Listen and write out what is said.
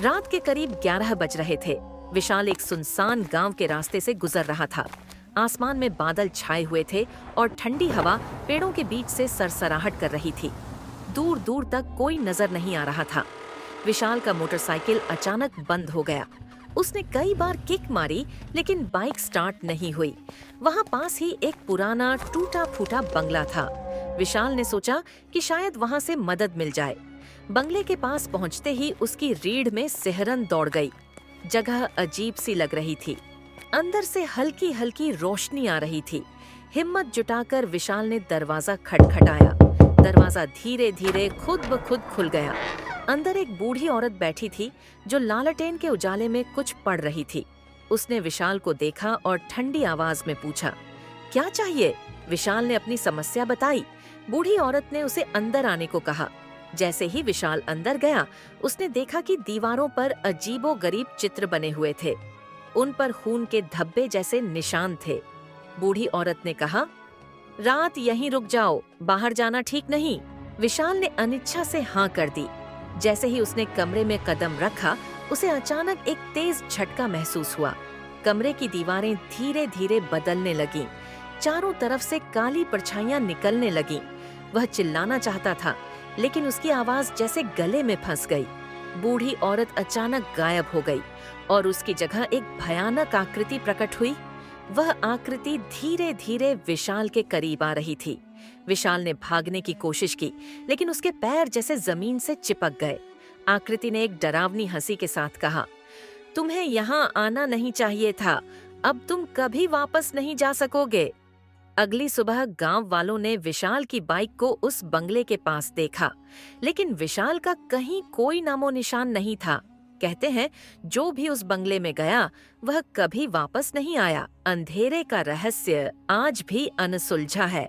रात के करीब 11 बज रहे थे। विशाल एक सुनसान गांव के रास्ते से गुजर रहा था। आसमान में बादल छाए हुए थे और ठंडी हवा पेड़ों के बीच से सरसराहट कर रही थी। दूर दूर तक कोई नजर नहीं आ रहा था। विशाल का मोटरसाइकिल अचानक बंद हो गया। उसने कई बार किक मारी, लेकिन बाइक स्टार्ट नहीं हुई। वहां पास ही एक पुराना टूटा फूटा बंगला था। विशाल ने सोचा कि शायद वहां से मदद मिल जाए। बंगले के पास पहुंचते ही उसकी रीढ़ में सिहरन दौड़ गई। जगह अजीब सी लग रही थी। अंदर से हल्की हल्की रोशनी आ रही थी। हिम्मत जुटाकर विशाल ने दरवाजा खटखटाया। दरवाजा धीरे धीरे खुद ब खुद खुल गया। अंदर एक बूढ़ी औरत बैठी थी जो लालटेन के उजाले में कुछ पढ़ रही थी। उसने विशाल को देखा और ठंडी आवाज में पूछा, क्या चाहिए? विशाल ने अपनी समस्या बताई। बूढ़ी औरत ने उसे अंदर आने को कहा। जैसे ही विशाल अंदर गया, उसने देखा कि दीवारों पर अजीबोगरीब चित्र बने हुए थे। उन पर खून के धब्बे जैसे निशान थे। बूढ़ी औरत ने कहा, रात यहीं रुक जाओ, बाहर जाना ठीक नहीं। विशाल ने अनिच्छा से हाँ कर दी। जैसे ही उसने कमरे में कदम रखा, उसे अचानक एक तेज झटका महसूस हुआ। कमरे की दीवारें धीरे धीरे बदलने लगीं। चारों तरफ से काली परछाइयां निकलने लगीं। वह चिल्लाना चाहता था, लेकिन उसकी आवाज जैसे गले में फंस गई। बूढ़ी औरत अचानक गायब हो गई और उसकी जगह एक भयानक आकृति प्रकट हुई। वह आकृति धीरे धीरे विशाल के करीब आ रही थी। विशाल ने भागने की कोशिश की, लेकिन उसके पैर जैसे जमीन से चिपक गए। आकृति ने एक डरावनी हंसी के साथ कहा, तुम्हें यहाँ आना नहीं चाहिए था। अब तुम कभी वापस नहीं जा सकोगे। अगली सुबह गांव वालों ने विशाल की बाइक को उस बंगले के पास देखा, लेकिन विशाल का कहीं कोई नामो निशान नहीं था। कहते हैं, जो भी उस बंगले में गया वह कभी वापस नहीं आया। अंधेरे का रहस्य आज भी अनसुलझा है।